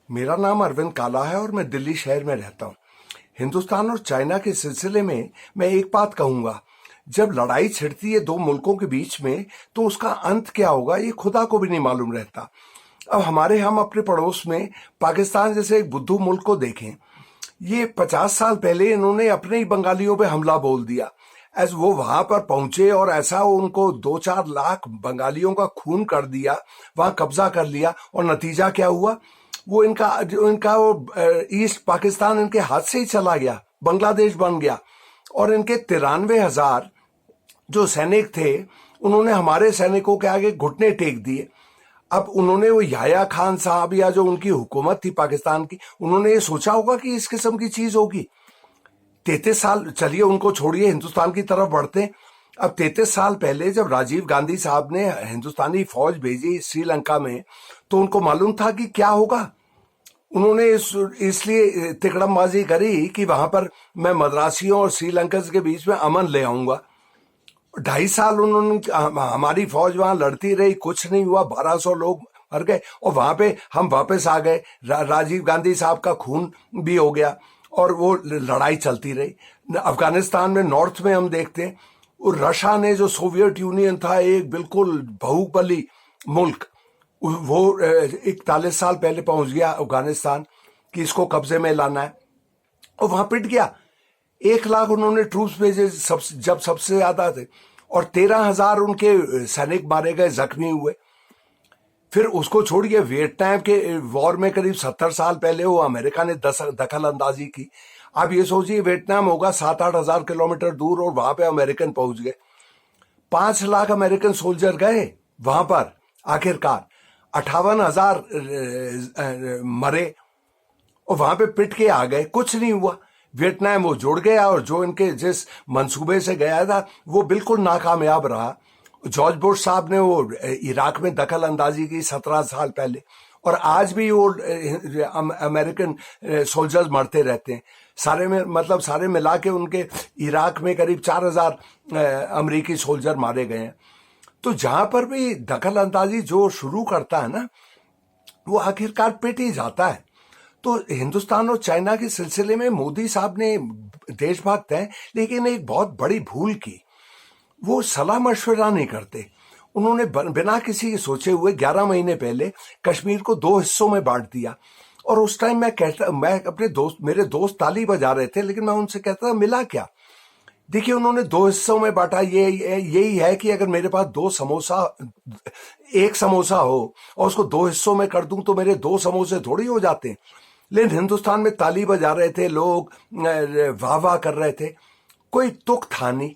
मेरा नाम अरविंद काला है और मैं दिल्ली शहर में रहता हूँ। हिंदुस्तान और चाइना के सिलसिले में मैं एक बात कहूंगा, जब लड़ाई छिड़ती है दो मुल्कों के बीच में तो उसका अंत क्या होगा ये खुदा को भी नहीं मालूम रहता। अब हम अपने पड़ोस में पाकिस्तान जैसे एक बुद्धू मुल्क को देखें। ये 50 साल पहले इन्होंने अपने ही बंगालियों पे हमला बोल दिया। एज वो वहां पर पहुंचे और ऐसा उनको 2-4 लाख बंगालियों का खून कर दिया, वहां कब्जा कर लिया, और नतीजा क्या हुआ? वो इनका वो ईस्ट पाकिस्तान इनके हाथ से ही चला गया, बांग्लादेश बन गया। और इनके 93,000 जो सैनिक थे उन्होंने हमारे सैनिकों के आगे घुटने टेक दिए। अब उन्होंने वो याया खान साहब या जो उनकी हुकूमत थी पाकिस्तान की, उन्होंने ये सोचा होगा कि इस किस्म की चीज होगी? 33 साल, चलिए उनको छोड़िए, हिंदुस्तान की तरफ बढ़ते हैं। अब 33 साल पहले जब राजीव गांधी साहब ने हिंदुस्तानी फौज भेजी श्रीलंका में, तो उनको मालूम था कि क्या होगा। उन्होंने इसलिए तिकड़मबाजी करी कि वहां पर मैं मद्रासियों और श्रीलंकन्स के बीच में अमन ले आऊंगा। 2.5 साल उन्होंने हमारी फौज वहां लड़ती रही, कुछ नहीं हुआ, 1200 लोग मर गए और वहां पे हम वापस आ गए। राजीव गांधी साहब का खून भी हो गया और वो लड़ाई चलती रही। अफगानिस्तान में नॉर्थ में हम देखते हैं, और रशिया ने, जो सोवियत यूनियन था, एक बिल्कुल बाहुबली मुल्क, वो 41 साल पहले पहुंच गया अफगानिस्तान कि इसको कब्जे में लाना है, और वहां पिट गया। 1 लाख उन्होंने ट्रूप्स भेजे जब सबसे ज्यादा थे, और 13,000 उनके सैनिक मारे गए, जख्मी हुए। फिर उसको छोड़िए, वियतनाम के वॉर में करीब 70 साल पहले वो अमेरिका ने दखल अंदाजी की। आप ये सोचिए, वियतनाम होगा 7-8 हजार किलोमीटर दूर और वहां पे अमेरिकन पहुंच गए। 5 लाख अमेरिकन सोल्जर गए वहां पर, आखिरकार 58,000 मरे और वहां पे पिट के आ गए, कुछ नहीं हुआ। वियतनाम वो जुड़ गया और जो इनके जिस मंसूबे से गया था वो बिल्कुल नाकामयाब रहा। जॉर्ज बुश साहब ने वो इराक में दखल अंदाजी की 17 साल पहले, और आज भी वो अमेरिकन सोल्जर्स मरते रहते हैं। सारे मिला के उनके इराक में करीब 4,000 अमेरिकी सोल्जर मारे गए हैं। तो जहां पर भी दखल अंदाजी जो शुरू करता है ना, वो आखिरकार पिट ही जाता है। तो हिंदुस्तान और चाइना के सिलसिले में मोदी साहब ने देशभक्त हैं, लेकिन एक बहुत बड़ी भूल की। वो सलाह मशवरा नहीं करते। उन्होंने बिना किसी सोचे हुए 11 महीने पहले कश्मीर को 2 हिस्सों में बांट दिया। और उस टाइम मैं अपने मेरे दोस्त ताली बजा रहे थे, लेकिन मैं उनसे कहता था मिला क्या? देखिए, उन्होंने 2 हिस्सों में बांटा। यही है कि अगर मेरे पास एक समोसा हो और उसको 2 हिस्सों में कर दूं तो मेरे 2 समोसे थोड़ी हो जाते हैं। लेकिन हिंदुस्तान में ताली बजा रहे थे लोग, वाह वाह कर रहे थे, कोई तुक था नहीं।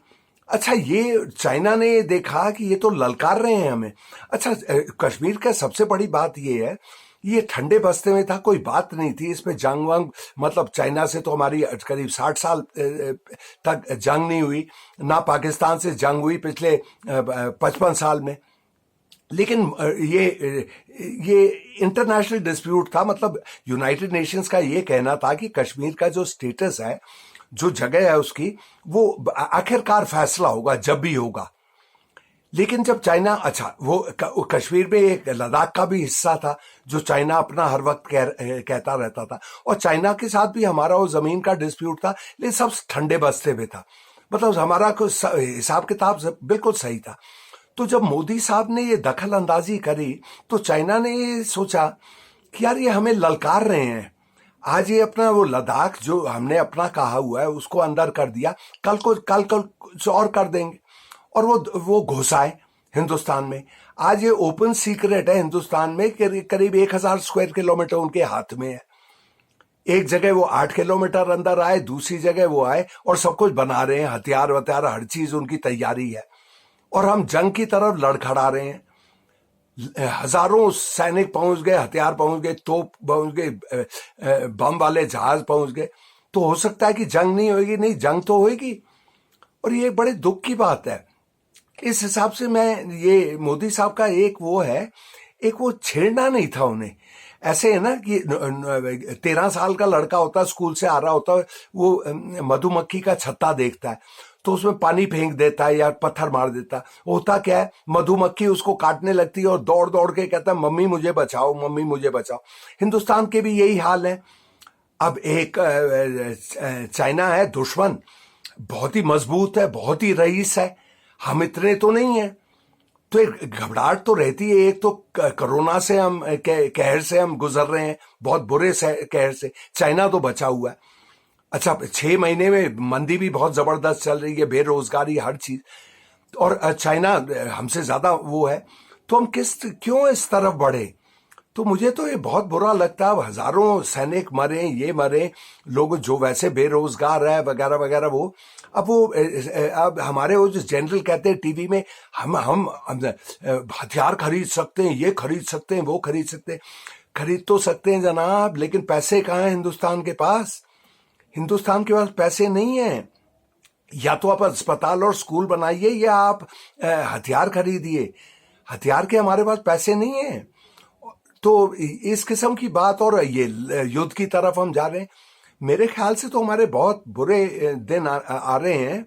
अच्छा, ये चाइना ने ये देखा कि ये तो ललकार रहे हैं हमें। अच्छा, कश्मीर का सबसे बड़ी बात ये है, ये ठंडे बस्ते में था, कोई बात नहीं थी इसमें जंग वंग। मतलब चाइना से तो हमारी करीब 60 साल तक जंग नहीं हुई, ना पाकिस्तान से जंग हुई पिछले 55 साल में। लेकिन ये इंटरनेशनल डिस्प्यूट था। मतलब यूनाइटेड नेशंस का ये कहना था कि कश्मीर का जो स्टेटस है, जो जगह है उसकी, वो आखिरकार फैसला होगा जब भी होगा। लेकिन जब चाइना, अच्छा, वो कश्मीर में एक लद्दाख का भी हिस्सा था जो चाइना अपना हर वक्त कहता रहता था, और चाइना के साथ भी हमारा वो जमीन का डिस्प्यूट था, लेकिन सब ठंडे बस्ते में था। मतलब हमारा हिसाब किताब बिल्कुल सही था। तो जब मोदी साहब ने ये दखल अंदाजी करी तो चाइना ने ये सोचा कि यार ये हमें ललकार रहे हैं। आज ये अपना वो लद्दाख जो हमने अपना कहा हुआ है उसको अंदर कर दिया, कल कुछ और कर देंगे, और वो घुसाए हिंदुस्तान में। आज ये ओपन सीक्रेट है हिंदुस्तान में, करीब 1,000 स्क्वायर किलोमीटर उनके हाथ में है। एक जगह वो 8 किलोमीटर अंदर आए, दूसरी जगह वो आए और सब कुछ बना रहे हैं, हथियार वथियार हर चीज उनकी तैयारी है, और हम जंग की तरफ लड़खड़ा रहे हैं। हजारों सैनिक पहुंच गए, हथियार पहुंच गए, तोप पहुंच गए, बम वाले जहाज पहुंच गए। तो हो सकता है कि जंग नहीं होगी? नहीं, जंग तो होगी। और ये बड़े दुख की बात है। इस हिसाब से मैं, ये मोदी साहब का एक वो छेड़ना नहीं था उन्हें। ऐसे है ना कि 13 साल का लड़का होता है, स्कूल से आ रहा होता है, वो मधुमक्खी का छत्ता देखता है, तो उसमें पानी फेंक देता है या पत्थर मार देता है। होता क्या है, मधुमक्खी उसको काटने लगती है और दौड़ दौड़ के कहता है मम्मी मुझे बचाओ, मम्मी मुझे बचाओ। हिंदुस्तान के भी यही हाल है। अब एक चाइना है दुश्मन, बहुत ही मजबूत है, बहुत ही रईस है, हम इतने तो नहीं है। तो एक घबराहट तो रहती है। एक तो कोरोना से हम कहर से हम गुजर रहे हैं, बहुत बुरे कहर से। चाइना तो बचा हुआ है। अच्छा, 6 महीने में मंदी भी बहुत जबरदस्त चल रही है, बेरोजगारी, हर चीज। और चाइना हमसे ज्यादा वो है, तो हम क्यों इस तरफ बढ़े? तो मुझे तो ये बहुत बुरा लगता है। अब हजारों सैनिक मरे, ये मरे, लोग जो वैसे बेरोजगार है वगैरह वगैरह, वो अब हमारे वो जो जनरल कहते हैं टीवी में, हम हथियार खरीद सकते हैं, ये खरीद सकते हैं, वो खरीद सकते हैं। खरीद तो सकते हैं जनाब, लेकिन पैसे कहाँ हैं हिंदुस्तान के पास? हिंदुस्तान के पास पैसे नहीं है। या तो आप अस्पताल और स्कूल बनाइए या आप हथियार खरीदिए। हथियार के हमारे पास पैसे नहीं है। तो इस किस्म की बात, और ये युद्ध की तरफ हम जा रहे हैं। मेरे ख्याल से तो हमारे बहुत बुरे दिन आ रहे हैं,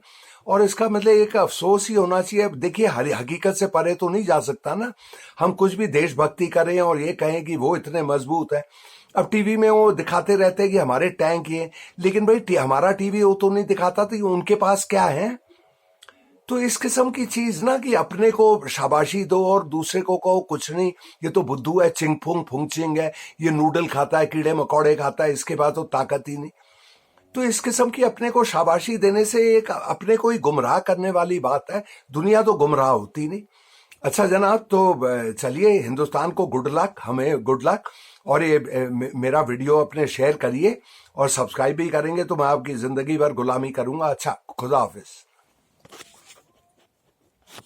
और इसका मतलब एक अफसोस ही होना चाहिए। अब देखिए, हकीकत से परे तो नहीं जा सकता ना। हम कुछ भी देशभक्ति करें और ये कहें कि वो इतने मजबूत है। अब टीवी में वो दिखाते रहते हैं कि हमारे टैंक ये, लेकिन भाई हमारा टीवी वो तो नहीं दिखाता, तो उनके पास क्या है? तो इस किस्म की चीज ना, कि अपने को शाबाशी दो और दूसरे को कहो कुछ नहीं, ये तो बुद्धू है, चिंग फुंग फुंग चिंग है, ये नूडल खाता है, कीड़े मकोड़े खाता है, इसके बाद तो ताकत ही नहीं। तो इस किस्म की अपने को शाबाशी देने से एक अपने को ही गुमराह करने वाली बात है। दुनिया तो गुमराह होती नहीं। अच्छा जनाब, तो चलिए, हिंदुस्तान को गुड लक, हमें गुड लक। और ये मेरा वीडियो अपने शेयर करिए और सब्सक्राइब भी करेंगे तो मैं आपकी जिंदगी भर गुलामी करूंगा। अच्छा, खुदा हाफिज।